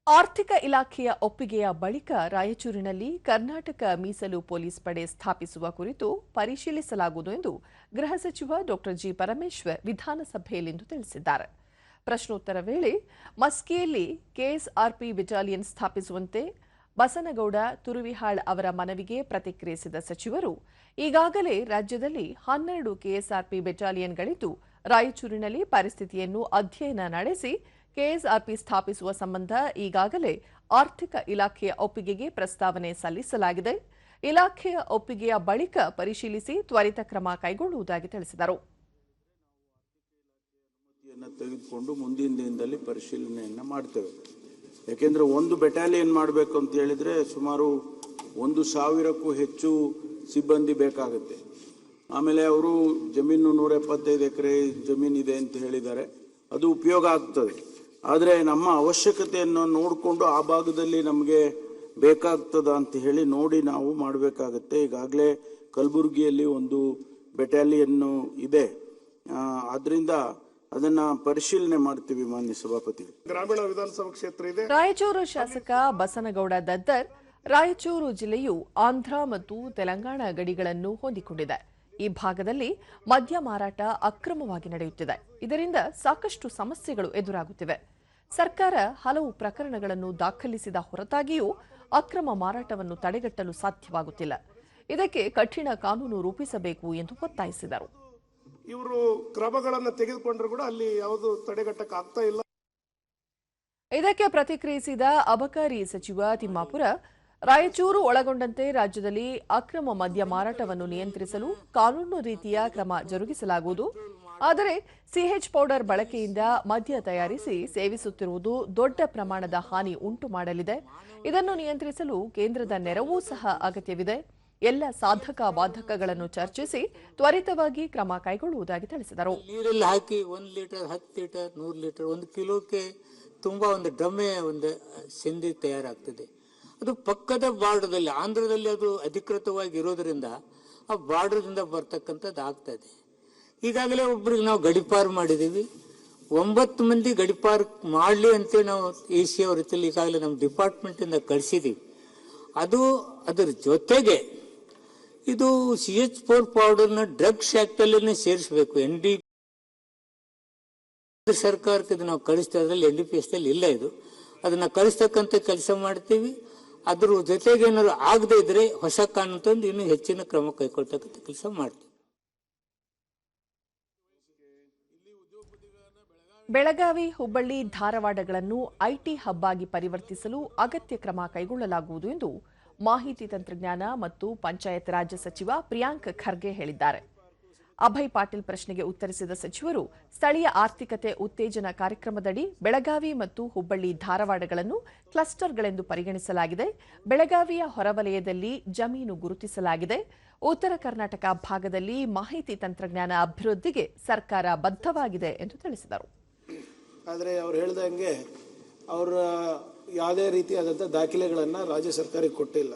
ಆರ್ಥಿಕ ಇಲಾಖೆಯ ಒಪ್ಪಿಗೆಯ ಬಳಿಕ ರಾಯಚೂರಿನಲ್ಲಿ ಕರ್ನಾಟಕ ಮೀಸಲು ಪೊಲೀಸ್ ಪಡೆ ಸ್ಥಾಪಿಸುವ ಕುರಿತು ಪರಿಶೀಲಿಸಲಾಗುವುದು ಎಂದು ಗೃಹ ಸಚಿವ ಡಾ ಜಿ ಪರಮೇಶ್ವರ್ ವಿಧಾನಸಭೆಯಲ್ಲಿಂದು ತಿಳಿಸಿದ್ದಾರೆ. ಪ್ರಶ್ನೋತ್ತರ ವೇಳೆ ಮಸ್ಕಿಯಲ್ಲಿ ಕೆಎಸ್ಆರ್ಪಿ ಬೆಟಾಲಿಯನ್ ಸ್ಥಾಪಿಸುವಂತೆ ಬಸನಗೌಡ ತುರುವಿಹಾಳ್ ಅವರ ಮನವಿಗೆ ಪ್ರತಿಕ್ರಿಯಿಸಿದ ಸಚಿವರು, ಈಗಾಗಲೇ ರಾಜ್ಯದಲ್ಲಿ 12 ಕೆಎಸ್ಆರ್ಪಿ ಬೆಟಾಲಿಯನ್ಗಳಿದ್ದು ರಾಯಚೂರಿನಲ್ಲಿ ಪರಿಸ್ಥಿತಿಯನ್ನು ಅಧ್ಯಯನ ನಡೆಸಿ ಕೆಎಸ್ಆರ್ಪಿ ಸ್ಥಾಪಿಸುವ ಸಂಬಂಧ ಈಗಾಗಲೇ ಆರ್ಥಿಕ ಇಲಾಖೆಯ ಒಪ್ಪಿಗೆಗೆ ಪ್ರಸ್ತಾವನೆ ಸಲ್ಲಿಸಲಾಗಿದೆ. ಇಲಾಖೆಯ ಒಪ್ಪಿಗೆಯ ಬಳಿಕ ಪರಿಶೀಲಿಸಿ ತ್ವರಿತ ಕ್ರಮ ಕೈಗೊಳ್ಳುವುದಾಗಿ ತಿಳಿಸಿದರು. ತೆಗೆದುಕೊಂಡು ಮುಂದಿನ ದಿನದಲ್ಲಿ ಪರಿಶೀಲನೆಯನ್ನು ಮಾಡ್ತೇವೆ. ಯಾಕೆಂದ್ರೆ ಒಂದು ಬೆಟಾಲಿಯನ್ ಮಾಡಬೇಕು ಅಂತ ಹೇಳಿದ್ರೆ ಸುಮಾರು 1,000ಕ್ಕೂ ಹೆಚ್ಚು ಸಿಬ್ಬಂದಿ ಬೇಕಾಗುತ್ತೆ. ಆಮೇಲೆ ಅವರು ಜಮೀನು 175 ಎಕರೆ ಜಮೀನಿದೆ ಅಂತ ಹೇಳಿದ್ದಾರೆ, ಅದು ಉಪಯೋಗ ಆಗ್ತದೆ. ಆದರೆ ನಮ್ಮ ಅವಶ್ಯಕತೆಯನ್ನು ನೋಡಿಕೊಂಡು ಆ ಭಾಗದಲ್ಲಿ ನಮಗೆ ಬೇಕಾಗ್ತದ ಅಂತ ಹೇಳಿ ನೋಡಿ ನಾವು ಮಾಡಬೇಕಾಗತ್ತೆ. ಈಗಾಗಲೇ ಕಲಬುರಗಿಯಲ್ಲಿ ಒಂದು ಬೆಟಾಲಿಯನ್ನು ಇದೆ, ಆದ್ರಿಂದ ಅದನ್ನ ಪರಿಶೀಲನೆ ಮಾಡ್ತೀವಿ. ಮಾನ್ಯ ಸಭಾಪತಿ, ಗ್ರಾಮೀಣ ವಿಧಾನಸಭಾ ಕ್ಷೇತ್ರ ಇದೆ. ರಾಯಚೂರು ಶಾಸಕ ಬಸನಗೌಡ ದದ್ದರ್, ರಾಯಚೂರು ಜಿಲ್ಲೆಯು ಆಂಧ್ರ ಮತ್ತು ತೆಲಂಗಾಣ ಗಡಿಗಳನ್ನು ಹೊಂದಿಕೊಂಡಿದೆ. ಈ ಭಾಗದಲ್ಲಿ ಮದ್ಯ ಮಾರಾಟ ಅಕ್ರಮವಾಗಿ ನಡೆಯುತ್ತಿದೆ. ಇದರಿಂದ ಸಾಕಷ್ಟು ಸಮಸ್ಯೆಗಳು ಎದುರಾಗುತ್ತಿವೆ. ಸರ್ಕಾರ ಹಲವು ಪ್ರಕರಣಗಳನ್ನು ದಾಖಲಿಸಿದ ಹೊರತಾಗಿಯೂ ಅಕ್ರಮ ಮಾರಾಟವನ್ನು ತಡೆಗಟ್ಟಲು ಸಾಧ್ಯವಾಗುತ್ತಿಲ್ಲ. ಇದಕ್ಕೆ ಕಠಿಣ ಕಾನೂನು ರೂಪಿಸಬೇಕು ಎಂದು ಒತ್ತಾಯಿಸಿದರು. ಇವರು ಕ್ರಮಗಳನ್ನು ತೆಗೆದುಕೊಂಡ್ರು ಕೂಡ ಅಲ್ಲಿ ಯಾವುದು ತಡೆಗಟ್ಟಕ್ಕೆ ಆಗ್ತಾ ಇಲ್ಲ. ಇದಕ್ಕೆ ಪ್ರತಿಕ್ರಿಯಿಸಿದ ಅಬಕಾರಿ ಸಚಿವ ತಿಮ್ಮಾಪುರ, ರಾಯಚೂರು ಒಳಗೊಂಡಂತೆ ರಾಜ್ಯದಲ್ಲಿ ಅಕ್ರಮ ಮದ್ಯ ಮಾರಾಟವನ್ನು ನಿಯಂತ್ರಿಸಲು ಕಾನೂನು ರೀತಿಯ ಕ್ರಮ ಜರುಗಿಸಲಾಗುವುದು. ಆದರೆ ಸಿಎಚ್ ಪೌಡರ್ ಬಳಕೆಯಿಂದ ಮದ್ಯ ತಯಾರಿಸಿ ಸೇವಿಸುತ್ತಿರುವುದು ದೊಡ್ಡ ಪ್ರಮಾಣದ ಹಾನಿ ಉಂಟು ಮಾಡಲಿದೆ. ಇದನ್ನು ನಿಯಂತ್ರಿಸಲು ಕೇಂದ್ರದ ನೆರವೂ ಸಹ ಅಗತ್ಯವಿದೆ. ಎಲ್ಲ ಸಾಧಕ ಬಾಧಕಗಳನ್ನು ಚರ್ಚಿಸಿ ತ್ವರಿತವಾಗಿ ಕ್ರಮ ಕೈಗೊಳ್ಳುವುದಾಗಿ ತಿಳಿಸಿದರು. ನೀರಲ್ಲಿ ಹಾಕಿ 1 ಲೀಟರ್ 10 ಲೀಟರ್ 100 ಲೀಟರ್ 1 ಕಿಲೋಕ್ಕೆ ತುಂಬಾ ಒಂದು ಡ್ರಮ್ಮೆ ಒಂದು ಸಿಂಧಿ ತಯಾರಾಗ್ತದೆ. ಅದು ಪಕ್ಕದ ಬಾರ್ಡರ್ದಲ್ಲಿ ಆಂಧ್ರದಲ್ಲಿ ಅದು ಅಧಿಕೃತವಾಗಿ ಇರೋದ್ರಿಂದ ಆ ಬಾರ್ಡರ್ದಿಂದ ಬರ್ತಕ್ಕಂಥದ್ದು ಆಗ್ತದೆ. ಈಗಾಗಲೇ ಒಬ್ಬರಿಗೆ ನಾವು ಗಡಿಪಾರು ಮಾಡಿದ್ದೀವಿ. 9 ಮಂದಿ ಗಡಿಪಾರು ಮಾಡಲಿ ಅಂತೇಳಿ ನಾವು ಎಸಿ ಅವ್ರ ರೀತಿಯಲ್ಲಿ ಈಗಾಗಲೇ ನಮ್ಮ ಡಿಪಾರ್ಟ್ಮೆಂಟಿಂದ ಕಳಿಸಿದ್ದೀವಿ. ಅದರ ಜೊತೆಗೆ ಇದು CH4 ಪೌಡರ್ನ ಡ್ರಗ್ಸ್ ಆಕ್ಟಲ್ಲಿ ಸೇರಿಸಬೇಕು. ಸರ್ಕಾರಕ್ಕೆ ಇದು ನಾವು ಕಳಿಸ್ತಾ ಇದ್ರಲ್ಲಿ NDPS ಇಲ್ಲ. ಇದು ಅದನ್ನ ಕಳಿಸ್ತಕ್ಕಂಥ ಕೆಲಸ ಮಾಡ್ತೀವಿ. ಅದ್ರ ಜೊತೆಗೆ ಏನಾದ್ರು ಆಗದೆ ಇದ್ರೆ ಹೊಸ ಕಾನೂನು ತಂದು ಇನ್ನೂ ಹೆಚ್ಚಿನ ಕ್ರಮ ಕೈಗೊಳ್ತಕ್ಕಂಥ ಕೆಲಸ ಮಾಡ್ತೀವಿ. ಬೆಳಗಾವಿ, ಹುಬ್ಬಳ್ಳಿ, ಧಾರವಾಡಗಳನ್ನು ಐಟಿ ಹಬ್ ಆಗಿ ಪರಿವರ್ತಿಸಲು ಅಗತ್ಯ ಕ್ರಮ ಕೈಗೊಳ್ಳಲಾಗುವುದು ಎಂದು ಮಾಹಿತಿ ತಂತ್ರಜ್ಞಾನ ಮತ್ತು ಪಂಚಾಯತ್ ರಾಜ್ ಸಚಿವ ಪ್ರಿಯಾಂಕ್ ಖರ್ಗೆ ಹೇಳಿದ್ದಾರೆ. ಅಭಯ್ ಪಾಟೀಲ್ ಪ್ರಶ್ನೆಗೆ ಉತ್ತರಿಸಿದ ಸಚಿವರು, ಸ್ಥಳೀಯ ಆರ್ಥಿಕತೆ ಉತ್ತೇಜನ ಕಾರ್ಯಕ್ರಮದಡಿ ಬೆಳಗಾವಿ ಮತ್ತು ಹುಬ್ಬಳ್ಳಿ, ಧಾರವಾಡಗಳನ್ನು ಕ್ಲಸ್ಟರ್ಗಳೆಂದು ಪರಿಗಣಿಸಲಾಗಿದೆ. ಬೆಳಗಾವಿಯ ಹೊರವಲಯದಲ್ಲಿ ಜಮೀನು ಗುರುತಿಸಲಾಗಿದೆ. ಉತ್ತರ ಕರ್ನಾಟಕ ಭಾಗದಲ್ಲಿ ಮಾಹಿತಿ ತಂತ್ರಜ್ಞಾನ ಅಭಿವೃದ್ಧಿಗೆ ಸರ್ಕಾರ ಬದ್ಧವಾಗಿದೆ ಎಂದು ತಿಳಿಸಿದರು. ಆದರೆ ಅವರು ಹೇಳಿದಂಗೆ ಅವರ ಯಾವುದೇ ರೀತಿಯಾದಂಥ ದಾಖಲೆಗಳನ್ನು ರಾಜ್ಯ ಸರ್ಕಾರಕ್ಕೆ ಕೊಟ್ಟಿಲ್ಲ.